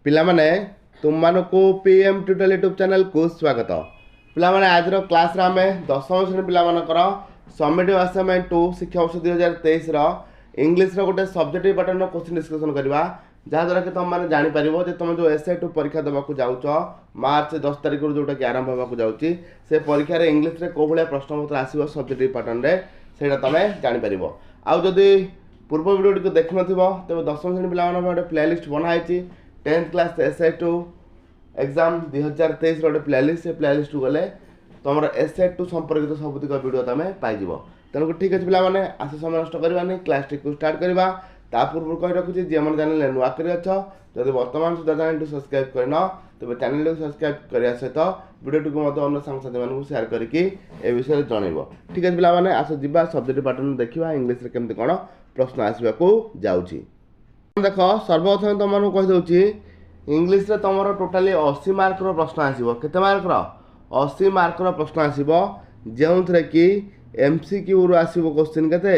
पिला माने तुम मानकु पीएम ट्यूटोरियल यूट्यूब चैनल को स्वागत। पिला माने आज रो क्लास रे हमें 10वीं श्रेणी पिला मानकर समेटिव असाइनमेंट 2 शिक्षा वर्ष 2023 रो इंग्लिश रो गोटे सब्जेक्टिव पैटर्न रो क्वेश्चन डिस्कशन करबा जहाँ द्वारा कि तुम मैंने जापर जे तुम जो SLE परीक्षा देवाक जाऊच मार्च 10 तारिख जोटा कि आरंभ होगा जाऊँगी से परीक्षा रे इंग्लिश रे को भाया प्रश्न पत्र आसो सब्जेक्टिव पैटर्न रे सेटा तुम जापर आउ जदि पूर्व वीडियो टी देख न तेज 10वीं श्रेणी पिला गोटे प्लेलिस्ट बनाई 10th क्लास SLE एग्जाम 2023 गोटे प्लेलिस्ट से प्लेलिस्ट गले तुम SLE संपर्कित सबुतिक वीडियो तुम पाइज तेणुक ठीक अच्छे पे आस समय नष्ट करवानी क्लास टी स्टार्ट करवा ता पूर्व कही रखुच्छी जी आम चैनल नुआ कर जब बर्तमान सुधा चैनल सब्सक्राइब करन तेज चैनल को सब्सक्राइब करने सहित वीडियो को अन्य सांगसाथी मानक सेयार करके ए विषय जनइब। ठीक है पे आस जा सब्जेक्ट पैटर्न देखा इंग्लिश केमती कौन प्रश्न आसवाक जाऊँगी। देख सर्वप्रथम तुम कहीदे इंग्लिश रे तुम टोटाली 80 मार्क प्रश्न आसो केते मार्क 80 मार्क प्रश्न आसो जो कि MCQ रू आसो क्वेश्चन के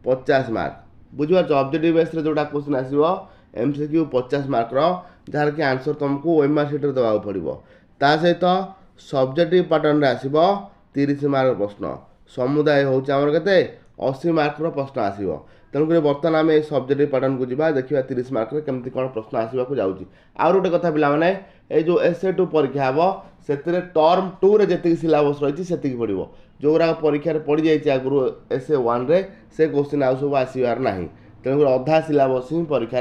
50 मार्क बुझीपार ऑब्जेक्टिव बेस रे जोटा क्वेश्चन आसो MCQ 50 मार्क जार कि आंसर तुमको OMR शीट रे देवाक पड़ो ता सहित सब्जेक्टिव पैटर्न रे आसो 30 मार्क प्रश्न समुदाय होमर के 80 मार्क प्रश्न आसो तेणुक बर्तमान आम सब्जेक्टिव पैटर्न को जा देखा 30 मार्क केमती कौन प्रश्न आसवाक जाऊँगी। आउ गोटे कथा पे ये जो SLE परीक्षा हम से टर्म 2 रे जी सिलेबस रही से पड़ो जो गुराक परीक्षा पड़ जाइए आगु SLE 1 रे से क्वेश्चन आउ सब आसबार ना तेणुक अधा सिलेबस ही परीक्षा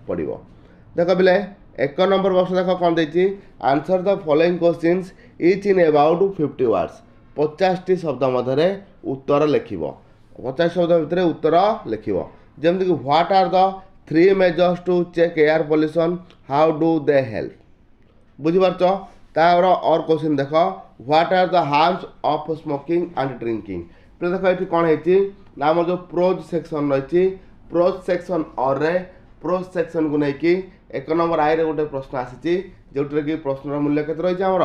पड़ो। देख पे 1 नंबर प्रश्न देख कौन देती answer the following questions etch in about 50 words 50 शब्द मध्य उत्तर लिख 50 शब्द भितर उत्तर लिख जमती कि what are the 3 measures to check air pollution how do they help बुझीपार तार और क्वेश्चन देख what are the harms of smoking and drinking पे देख ये कौन है आम जो प्रोज सेक्शन रही प्रोज सेक्शन और रे प्रोज सेक्शन को लेकिन 1 नंबर आई रे गोटे प्रश्न आसी जो कि प्रश्न मूल्य के रही आमर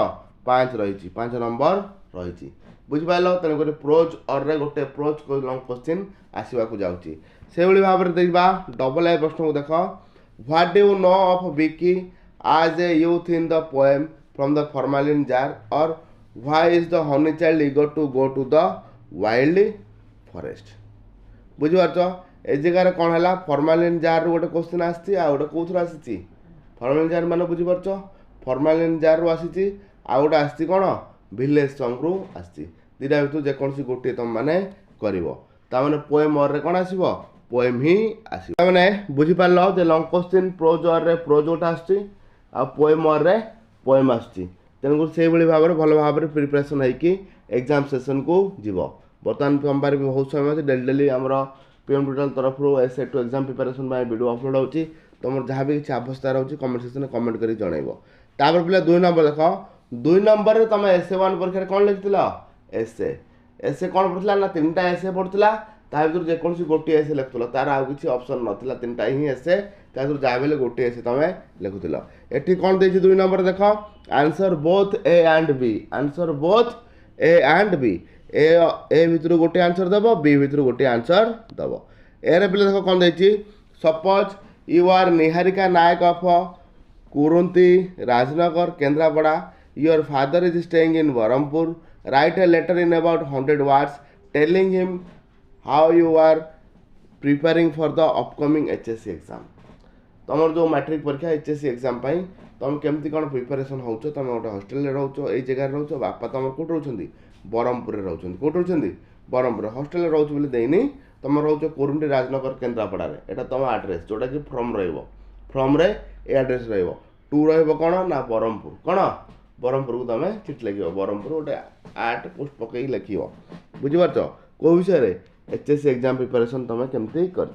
5 रही 5 नंबर रही बुझिपाल तेणुक प्रोज और रे गोटे प्रोज क्वेश्चन आसवाक जाऊँगी से भाव में देखा डबल ए प्रश्न को देख what do you know of Vicky as a youth in the poem from the formalin jar और why is the honey child eager to go to the wild forest बुझिपार ए जगह कौन है फॉर्मालिन जार रू गोटे क्वेश्चन आसी गोटे कौन आसी फॉर्मालिन जार मान बुझिपार फॉर्मालिन जार रू आसी आ गोटे आसी कौन विलेज सॉन्ग रू आसी दुटा भर जेकोसी गोटे तुम मैंने कर पोएम और रे कौन आसो पोएम ही आसो मैंने बुझीपार जे लंग क्वेश्चन प्रोज और रे प्रोज गोटे आसुच्ची आ पोएम और रे पोएम आसुच्ची तेणुक से भाव में भल भाव में प्रिपरेसन होगी एग्जाम सेशन को जीव बर्तमान तुम पारे बहुत समय अच्छे डेली डेली आमर पीएम ट्यूटोरियल तरफ SLE exam preparation video upload होती तुम जहाँ भी किसी आवश्यकता रोचे कमेंट सेक्शन में कमेंट कर जनइब। तापर पे 2 नंबर देख 2 नंबर तुम SLE 1 परीक्षा कौन लिखिल SLE कौन पढ़ा ना 3टा SLE पढ़ा ता भर जेकोसी गोटे SLE लिखुल तार आउ किसी ऑप्शन नाला 3टा ही SLE जहाँ भी गोटे SLE तुम लिखुल ये कौन दे 2 नंबर देख answer both A and B answer both A and B ए भितर गोटे आंसर दब बी भितर गोटे आंसर दब ए पे देख कौन दे suppose you are Niharika Nayak of Kurunti Rajnagar Kendrapara your father is staying in Berhampur write a letter in about 100 words telling him how you are preparing for the upcoming HSC exam तुम जो मैट्रिक परीक्षा HSC एग्जाम तुम केमती कौन प्रिपेरेसन हो तुम गोटे हॉस्टेल में रोच ये जगह रोच बापा तुम कौट रोच बरहमपुर रोच कौट रोच बरहमपुर हॉस्टेल रोच बोली देनी तुम रोच कुरुंटी राजनगर केन्द्रापड़ा यहाँ तुम आड्रेस जोटा कि फ्रम फ्रम रे एड्रेस टू कौन ना बरहमपुर कौन बरहमपुर को तुम चिठी लिख बरहमपुर गोटे आर्ट पोस्ट पकई लिख बुझीपार कौ विषय HSC एग्जाम प्रिपरेसन तुम केमती कर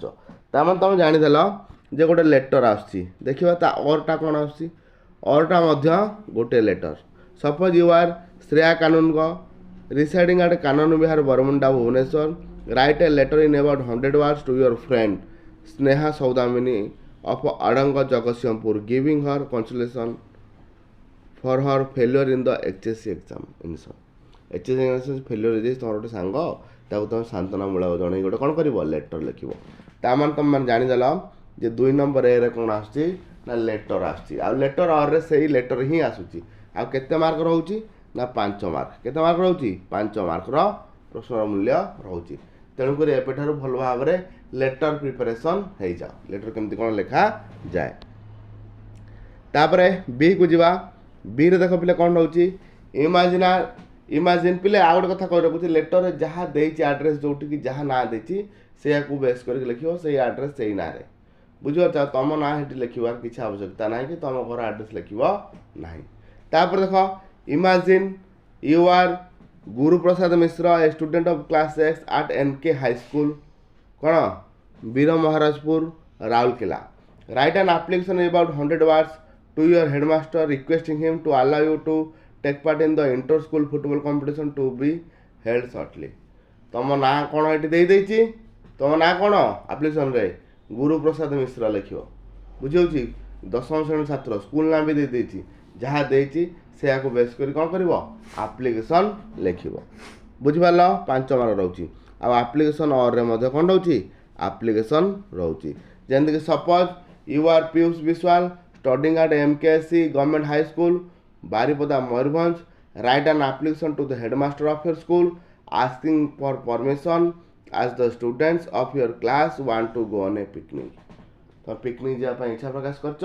तुम जानीदेल जे गोटे लेटर आसुच्ची देखा औरटा कौन आसुच्ची औरटा गोटे letter suppose you are Shreya Kanungo residing at Kanan Vihar Baramunda Bhubaneswar write a letter in about 100 words to your friend Sneha Saudamini of Adang Jagatsinghpur giving her consolation for her failure in the HSC exam HSC exam failure तुम गोटे सांग तुम सांत्वना मूलक जन गोटे कौन कर लेटर लिख तामान तुम मैंने जानीदेल जे 2 नंबर ए कौन आसुच्ची ना लेटर आसुची आ लेटर और रे सही लेटर ही आसुची आ केते मार्क रहउची ना 5 मार्क केते मार्क रहउची 5 मार्क रो प्रश्न मूल्य रहउची तेणु करी एपेठारु भल भाव रे लेटर प्रिपरेशन हे जाओ लेटर केमती कोन लिखा जाए तापरे बी को जीवा बी रे देखो पिले कोन रहउची इमेजिन पिले आ गोटे कथा कह रखुची लेटर जहाँ देइची एड्रेस जोटी कि जहाँ ना देइची से को बेस करके लिखियो से एड्रेस सेही ना रे बुझियो तुम ना हेटी लिखिबार किसी आवश्यकता ना कि तुम घर एड्रेस लिखिबो नाही तापर देखो imagine you are Guru Prasad Mishra a student of class 6 at NK high school कौन Bir Maharajpur Rourkela write an application about 100 words to your headmaster requesting him to allow you to take part in the inter school football competition to be held shortly तुम ना कौन ये दे देची तुम ना कौन application रे गुरु प्रसाद मिश्र लिखियो बुझे 10वीं श्रेणी छात्र स्कूल ना भी दे देची जहाँ देची से को बेस कर कौन कर एप्लिकेशन लिखिब बुझिपार 5 मार्क रोची आ एप्लिकेशन और रे मध्य कौन रोची एप्लिकेशन रोची जेमती suppose you are Piyush Biswal studying at MKSC government high school Baripada Mayurbhanj write an application to the headmaster of your school asking for permission as the students of your class want to go on a picnic तो picnic जापा इच्छा प्रकाश करछ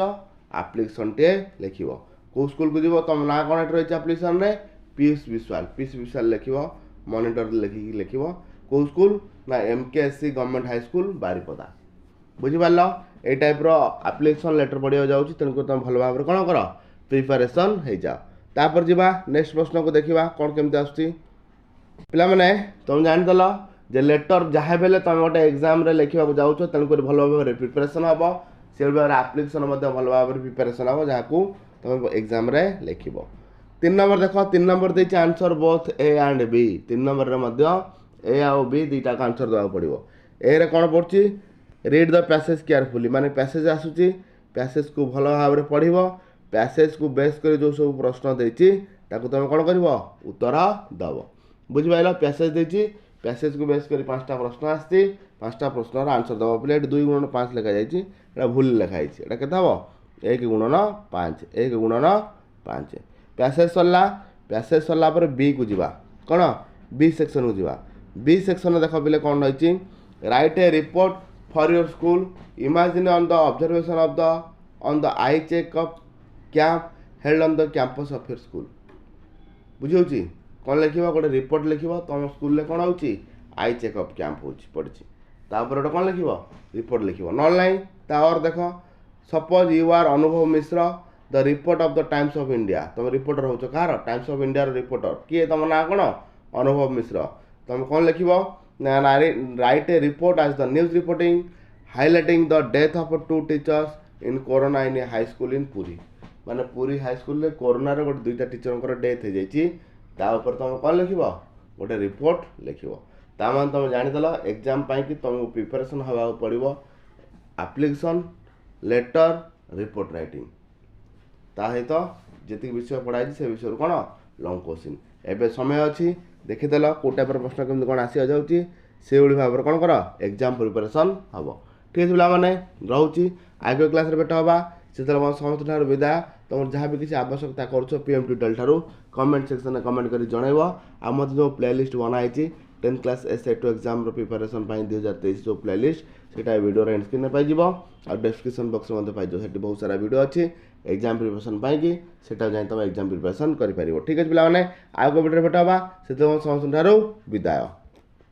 application टे लिखिबो को school को जीवो तुम ना कोन रही एप्लिकेशन रे पीयूष विश्वाल लिखिबो मॉनिटर लिखिबो को स्कूल ना एमकेएससी गवर्नमेंट हाई स्कूल बारीपदा बुझि पारलो ए टाइप रो एप्लिकेशन लेटर पढ़िया जाउची तनको तुम भल भाबरे कोन करो प्रिपरेशन हे जाओ तापर जीवा नेक्स्ट प्रश्न को देखिबा कोन केमते आछी पिला माने तुम जान दलो जे लेटर जहाँ बेले तुम गोटे एग्जाम रे लिखा जाऊँ तेणुक भल भाव में प्रिपरेशन हम से भाव एप्लिकेशन भल भाव में प्रिपरेशन हम जहाँ को तुम एग्जाम रे लिख 3 नंबर देख 3 नंबर दे answer both A and B 3 number A आउ बी दुईटा आंसर देवा पड़ो ए रे कौन पड़ी रीड द पैसेज केयरफुली माने पैसेज आसूची पैसेज को भल भाव में पढ़ पैसेज को बेस कर जो सब प्रश्न देती तुम कौन कर उत्तर दब बुझिपाल पैसेज देती पैसेज को बेस कर 5टा प्रश्न आसती 5टा प्रश्न आंसर दब पे 2 गुणन 5 लिखा जाए भूल लिखाई के हम 1 गुणन 5 1 गुणन 5 पैसेज सरला पर बी को जीवा कौन बी सेक्शन को जीवा बी सेक्शन देख पे कौन रही right a report for your school imagine on the observation of the on the eye checkup camp held on the campus of your school बुझे कौन लिख गोटे रिपोर्ट लिख तुम स्कूल कौन हो आई चेकअप कैंप हो पड़ी गोटे कौन लिख रिपोर्ट लिख ना ना और देख suppose you are Anubhav Mishra the report of the Times of India तुम रिपोर्टर हो कहार टाइम्स ऑफ इंडिया रिपोर्टर किए तुम ना कौन अनुभव मिश्र तुम कौन लिख write a report as the news reporting highlighting the death of 2 teachers in corona in high school in Puri माने पुरी हाई स्कूल रे कोरोना रे गोटे 2टा टीचर डेथ हो जाइए तुम कौन लिख गोटे रिपोर्ट लिख तामान तुम जानीदेल एग्जाम कि तुमको प्रिपरेशन हवा पड़ो एप्लिकेशन लेटर रिपोर्ट राइटिंग सहित जी विषय पढ़ाई से विषय कौन लॉन्ग क्वेश्चन एवं समय अच्छी देखीदेल कौ टाइप प्रश्न केमती कौन आसी जाऊँगी से भाव में कौन कर एग्जाम प्रिपरेशन हम ठीक है पे रोचे आगे क्लास भेट हाँ से समस्त विदाय तुम जहाँ भी किसी आवश्यकता कर पीएम ट्यूटोरियल ठारू कमेंट सेक्शन में कमेंट कर जनइब आ मत जो प्लेलिस्ट बनाई 10th class SLE exam preparation 2023 जो प्लेलिस्ट सेटा वीडियो एंड स्क्रीन में पाइब आ डिस्क्रिप्शन बॉक्स में पाइज से बहुत सारा वीडियो अच्छी एग्जाम प्रिपरेशन पाई सेटा जाए तुम एग्जाम प्रिपरेशन कर ठीक है पे आगे वीडियो भेट हाँ से समस्त विदाय।